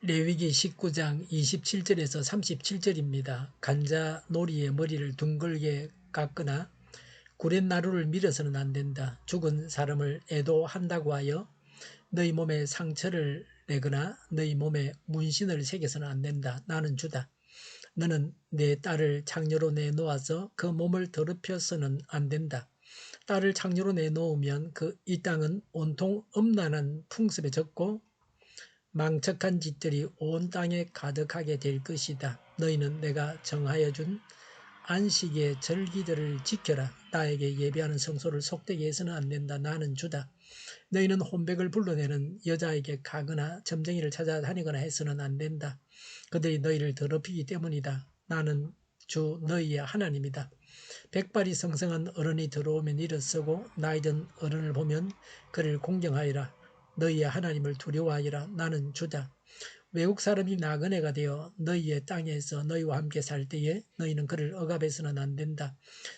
레위기 19장 27절에서 37절입니다. 간자놀이의 머리를 둥글게 깎거나 구렛나루를 밀어서는 안 된다. 죽은 사람을 애도한다고 하여 너희 몸에 상처를 내거나 너희 몸에 문신을 새겨서는 안 된다. 나는 주다. 너는 내 딸을 창녀로 내놓아서 그 몸을 더럽혀서는 안 된다. 딸을 창녀로 내놓으면 이 땅은 온통 음란한 풍습에 젖고 망측한 짓들이 온 땅에 가득하게 될 것이다. 너희는 내가 정하여 준 안식의 절기들을 지켜라. 나에게 예배하는 성소를 속되게 해서는 안 된다. 나는 주다. 너희는 혼백을 불러내는 여자에게 가거나 점쟁이를 찾아다니거나 해서는 안 된다. 그들이 너희를 더럽히기 때문이다. 나는 주 너희의 하나님이다. 백발이 성성한 어른이 들어오면 일어서고 나이든 어른을 보면 그를 공경하여라. 너희의 하나님을 두려워하여라. 나는 주다. 외국 사람이 나그네가 되어 너희의 땅에서 너희와 함께 살 때에 너희는 그를 억압해서는 안 된다.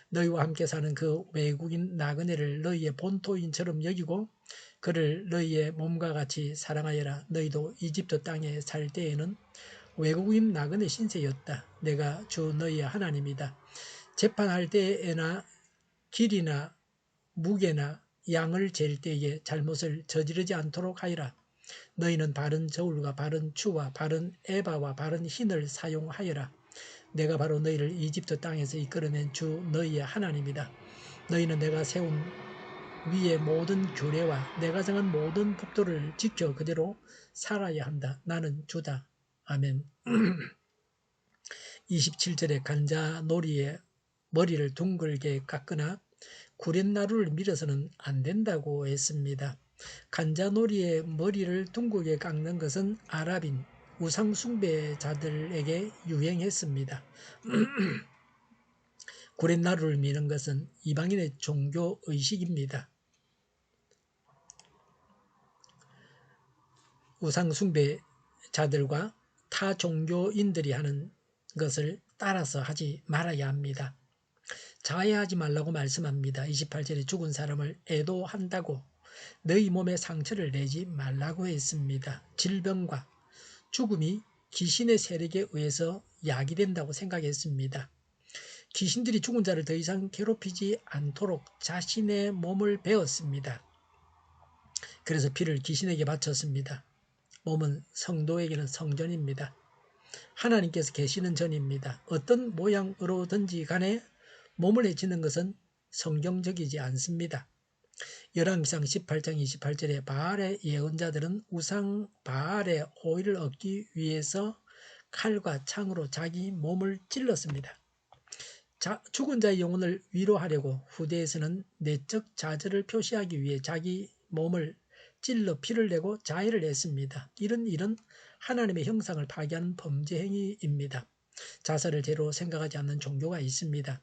너희와 함께 사는 그 외국인 나그네를 너희의 본토인처럼 여기고 그를 너희의 몸과 같이 사랑하여라. 너희도 이집트 땅에 살 때에는 외국인 나그네 신세였다. 내가 주 너희의 하나님이다. 재판할 때에나 길이나 무게나 양을 잴 때에 잘못을 저지르지 않도록 하여라. 너희는 바른 저울과 바른 추와 바른 에바와 바른 흰을 사용하여라. 내가 바로 너희를 이집트 땅에서 이끌어낸 주 너희의 하나님이다. 너희는 내가 세운 위의 모든 규례와 내가 정한 모든 법도를 지켜 그대로 살아야 한다. 나는 주다. 아멘. 27절에 간자놀이의 머리를 둥글게 깎거나 구렛나루를 밀어서는 안 된다고 했습니다. 간자놀이의 머리를 둥글게 깎는 것은 아랍인 우상숭배자들에게 유행했습니다. 구렛나루를 미는 것은 이방인의 종교의식입니다. 우상숭배자들과 타 종교인들이 하는 것을 따라서 하지 말아야 합니다. 자해하지 말라고 말씀합니다. 28절에 죽은 사람을 애도한다고 너희 몸에 상처를 내지 말라고 했습니다. 질병과 죽음이 귀신의 세력에 의해서 야기된다고 생각했습니다. 귀신들이 죽은 자를 더 이상 괴롭히지 않도록 자신의 몸을 베었습니다. 그래서 피를 귀신에게 바쳤습니다. 몸은 성도에게는 성전입니다. 하나님께서 계시는 전입니다. 어떤 모양으로든지 간에 몸을 해치는 것은 성경적이지 않습니다. 열왕기상 18장 28절에 바알의 예언자들은 우상 바알의 호의를 얻기 위해서 칼과 창으로 자기 몸을 찔렀습니다. 죽은 자의 영혼을 위로하려고 후대에서는 내적 좌절을 표시하기 위해 자기 몸을 찔러 피를 내고 자해를 했습니다. 이런 일은 하나님의 형상을 파괴하는 범죄 행위입니다. 자살을 죄로 생각하지 않는 종교가 있습니다.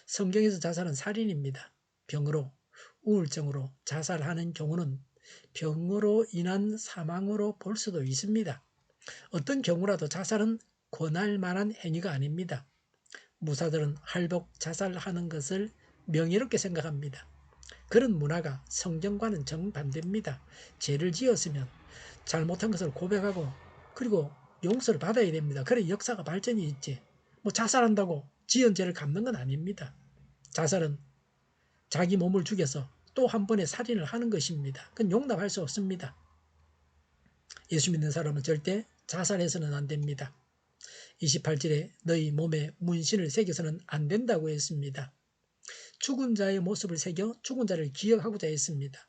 성경에서 자살은 살인입니다. 병으로, 우울증으로 자살하는 경우는 병으로 인한 사망으로 볼 수도 있습니다. 어떤 경우라도 자살은 권할 만한 행위가 아닙니다. 무사들은 할복 자살하는 것을 명예롭게 생각합니다. 그런 문화가 성경과는 정반대입니다. 죄를 지었으면 잘못한 것을 고백하고 그리고 용서를 받아야 됩니다. 그래 역사가 발전이 있지. 자살한다고 지은 죄를 갚는 건 아닙니다. 자살은 자기 몸을 죽여서 또 한 번의 살인을 하는 것입니다. 그건 용납할 수 없습니다. 예수 믿는 사람은 절대 자살해서는 안 됩니다. 28절에 너희 몸에 문신을 새겨서는 안 된다고 했습니다. 죽은 자의 모습을 새겨 죽은 자를 기억하고자 했습니다.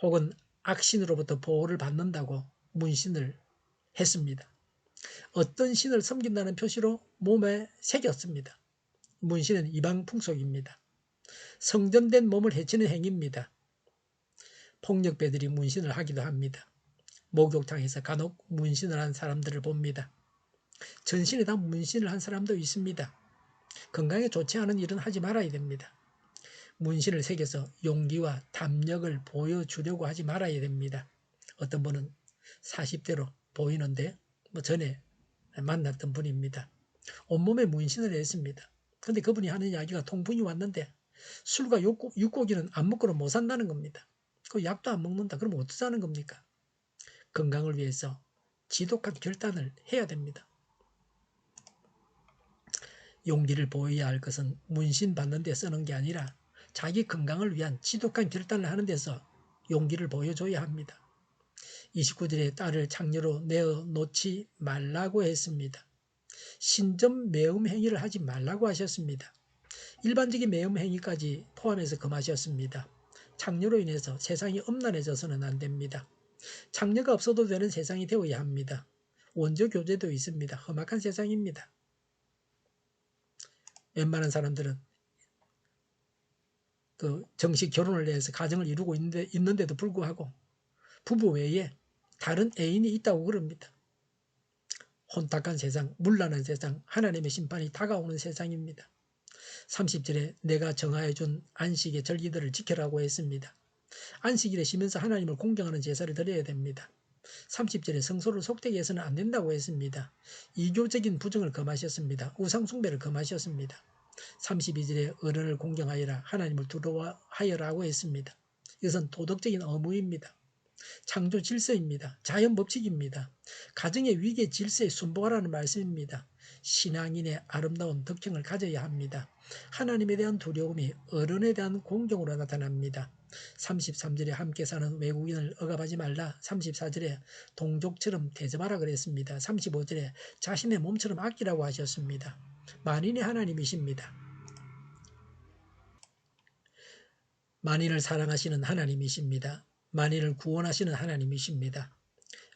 혹은 악신으로부터 보호를 받는다고 문신을 했습니다. 어떤 신을 섬긴다는 표시로 몸에 새겼습니다. 문신은 이방 풍속입니다. 성전된 몸을 해치는 행위입니다. 폭력배들이 문신을 하기도 합니다. 목욕탕에서 간혹 문신을 한 사람들을 봅니다. 전신에 다 문신을 한 사람도 있습니다. 건강에 좋지 않은 일은 하지 말아야 됩니다. 문신을 새겨서 용기와 담력을 보여주려고 하지 말아야 됩니다. 어떤 분은 40대로 보이는데 전에 만났던 분입니다. 온몸에 문신을 했습니다. 근데 그분이 하는 이야기가 통풍이 왔는데 술과 육고기는 안 먹고는 못 산다는 겁니다. 그 약도 안 먹는다. 그러면 어쩌자는 겁니까? 건강을 위해서 지독한 결단을 해야 됩니다. 용기를 보여야 할 것은 문신 받는 데 쓰는 게 아니라 자기 건강을 위한 지독한 결단을 하는 데서 용기를 보여줘야 합니다. 29절에 딸을 창녀로 내어놓지 말라고 했습니다. 신점 매음 행위를 하지 말라고 하셨습니다. 일반적인 매음 행위까지 포함해서 금하셨습니다. 창녀로 인해서 세상이 음란해져서는 안 됩니다. 창녀가 없어도 되는 세상이 되어야 합니다. 원조 교제도 있습니다. 험악한 세상입니다. 웬만한 사람들은 그 정식 결혼을 해서 가정을 이루고 있는데도 불구하고 부부 외에 다른 애인이 있다고 그럽니다. 혼탁한 세상, 문란한 세상, 하나님의 심판이 다가오는 세상입니다. 30절에 내가 정하여 준 안식의 절기들을 지켜라고 했습니다. 안식일에 쉬면서 하나님을 공경하는 제사를 드려야 됩니다. 30절에 성소를 속되게 해서는 안 된다고 했습니다. 이교적인 부정을 금하셨습니다. 우상숭배를 금하셨습니다. 32절에 어른을 공경하여라, 하나님을 두려워하여라고 했습니다. 이것은 도덕적인 의무입니다. 창조 질서입니다. 자연 법칙입니다. 가정의 위계 질서에 순복하라는 말씀입니다. 신앙인의 아름다운 덕형을 가져야 합니다. 하나님에 대한 두려움이 어른에 대한 공경으로 나타납니다. 33절에 함께 사는 외국인을 억압하지 말라. 34절에 동족처럼 대접하라 그랬습니다. 35절에 자신의 몸처럼 아끼라고 하셨습니다. 만인의 하나님이십니다. 만인을 사랑하시는 하나님이십니다. 만인을 구원하시는 하나님이십니다.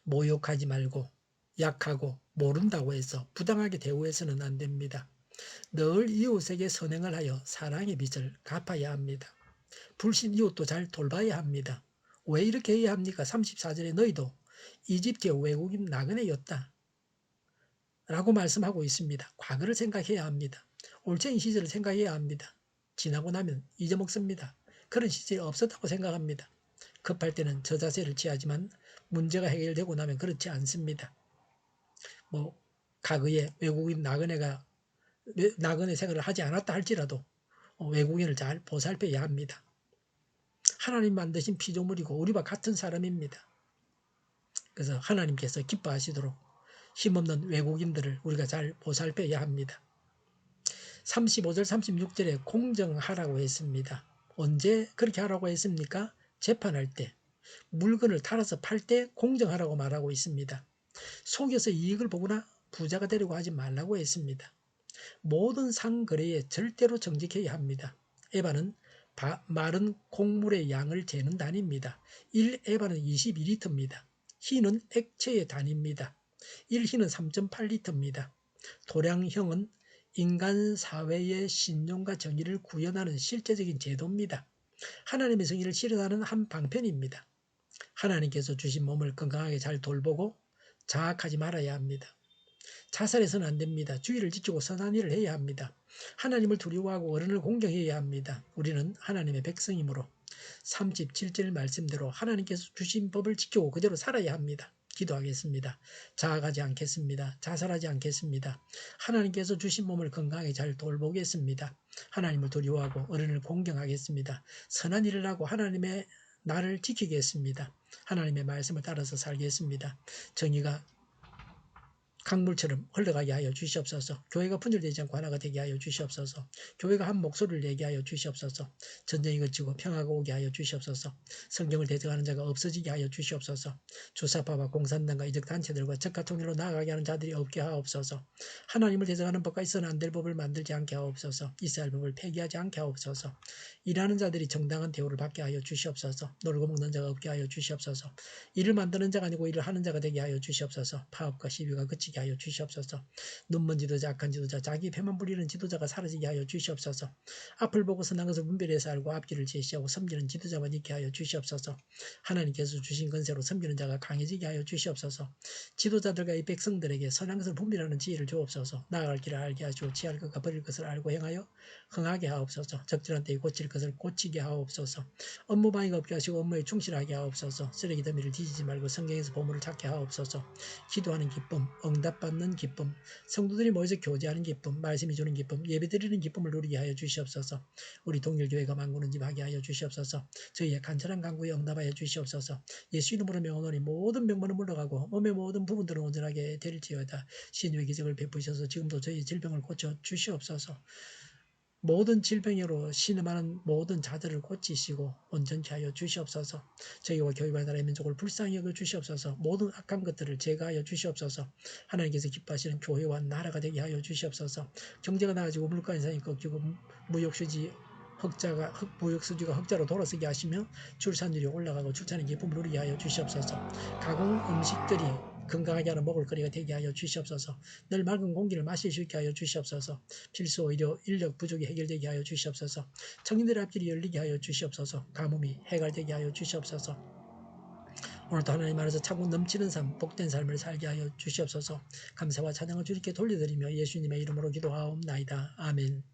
모욕하지 말고 약하고 모른다고 해서 부당하게 대우해서는 안 됩니다. 늘 이웃에게 선행을 하여 사랑의 빚을 갚아야 합니다. 불신 이웃도 잘 돌봐야 합니다. 왜 이렇게 해야 합니까? 34절에 너희도 이집트의 외국인 나그네였다 라고 말씀하고 있습니다. 과거를 생각해야 합니다. 올챙이 시절을 생각해야 합니다. 지나고 나면 잊어먹습니다. 그런 시절이 없었다고 생각합니다. 급할 때는 저자세를 취하지만 문제가 해결되고 나면 그렇지 않습니다. 과거에 외국인 나그네 생활을 하지 않았다 할지라도 외국인을 잘 보살펴야 합니다. 하나님 만드신 피조물이고 우리와 같은 사람입니다. 그래서 하나님께서 기뻐하시도록 힘없는 외국인들을 우리가 잘 보살펴야 합니다. 35절 36절에 공정하라고 했습니다. 언제 그렇게 하라고 했습니까? 재판할 때, 물건을 탈아서 팔 때 공정하라고 말하고 있습니다. 속여서 이익을 보거나 부자가 되려고 하지 말라고 했습니다. 모든 상거래에 절대로 정직해야 합니다. 에바는 마른 곡물의 양을 재는 단위입니다. 1에바는 21리터입니다. 희는 액체의 단위입니다. 1희는 3.8리터입니다. 도량형은 인간 사회의 신용과 정의를 구현하는 실제적인 제도입니다. 하나님의 정의를 실현하는 한 방편입니다. 하나님께서 주신 몸을 건강하게 잘 돌보고 자학하지 말아야 합니다. 자살해서는 안 됩니다. 주의를 지키고 선한 일을 해야 합니다. 하나님을 두려워하고 어른을 공경해야 합니다. 우리는 하나님의 백성이므로 37절 말씀대로 하나님께서 주신 법을 지키고 그대로 살아야 합니다. 기도하겠습니다. 자학하지 않겠습니다. 자살하지 않겠습니다. 하나님께서 주신 몸을 건강하게 잘 돌보겠습니다. 하나님을 두려워하고 어른을 공경하겠습니다. 선한 일을 하고 하나님의 나를 지키겠습니다. 하나님의 말씀을 따라서 살겠습니다. 정의가 강물처럼 흘러가게 하여 주시옵소서. 교회가 분열되지 않고 하나가 되게 하여 주시옵소서. 교회가 한 목소리를 내게 하여 주시옵소서. 전쟁이 그치고 평화가 오게 하여 주시옵소서. 성경을 대적하는 자가 없어지게 하여 주시옵소서. 주사파와 공산당과 이적 단체들과 적가 통일로 나아가게 하는 자들이 없게 하옵소서. 하나님을 대적하는 법과 있어서는 안 될 법을 만들지 않게 하옵소서. 있어야 할 법을 폐기하지 않게 하옵소서. 일하는 자들이 정당한 대우를 받게 하여 주시옵소서. 놀고 먹는 자가 없게 하여 주시옵소서. 일을 만드는 자가 아니고 일을 하는 자가 되게 하여 주시옵소서. 파업과 시비가 그치게 하여 주시옵소서. 눈먼 지도자, 악한 지도자, 자기 배만 부리는 지도자가 사라지게 하여 주시옵소서. 앞을 보고 선한 것을 분별해서 알고 앞길을 제시하고 섬기는 지도자만 있게 하여 주시옵소서. 하나님께서 주신 권세로 섬기는 자가 강해지게 하여 주시옵소서. 지도자들과 이 백성들에게 선한 것을 분별하는 지혜를 주옵소서. 나아갈 길을 알게 하시고 취할 것과 버릴 것을 알고 행하여 흥하게 하옵소서. 적절한 때에 고칠 것을 고치게 하옵소서. 업무 방해가 없게 하시고 업무에 충실하게 하옵소서. 쓰레기 더미를 뒤지지 말고 성경에서 보물을 찾게 하옵소서. 기도하는 기쁨, 응답받는 기쁨, 성도들이 모여서 교제하는 기쁨, 말씀이 주는 기쁨, 예배드리는 기쁨을 누리게 하여 주시옵소서. 우리 동일교회가 만구는 집 하게 하여 주시옵소서. 저희의 간절한 간구에 응답하여 주시옵소서. 예수 이름으로 명하노니 모든 병만은 물러가고 몸의 모든 부분들은 온전하게 될지어다. 신유의 기적을 베푸셔서 지금도 저희 질병을 고쳐 주시옵소서. 모든 질병으로 신음하는 모든 자들을 고치시고 온전케 하여 주시옵소서. 저희와 교회와 나라의 민족을 불쌍히 여겨 주시옵소서. 모든 악한 것들을 제거하여 주시옵소서. 하나님께서 기뻐하시는 교회와 나라가 되게 하여 주시옵소서. 경제가 나아지고 물가 인상이 꺾이고 무역수지 무역수지가 흑자로 돌아서게 하시며 출산율이 올라가고 출산의 기쁨을 누리게 하여 주시옵소서. 가공 음식들이 건강하게 하는 먹을거리가 되게 하여 주시옵소서. 늘 맑은 공기를 마실 수 있게 하여 주시옵소서. 필수 의료 인력 부족이 해결되게 하여 주시옵소서. 청년들의 앞길이 열리게 하여 주시옵소서. 가뭄이 해결되게 하여 주시옵소서. 오늘도 하나님 안에서 차고 넘치는 삶, 복된 삶을 살게 하여 주시옵소서. 감사와 찬양을 주님께 돌려드리며 예수님의 이름으로 기도하옵나이다. 아멘.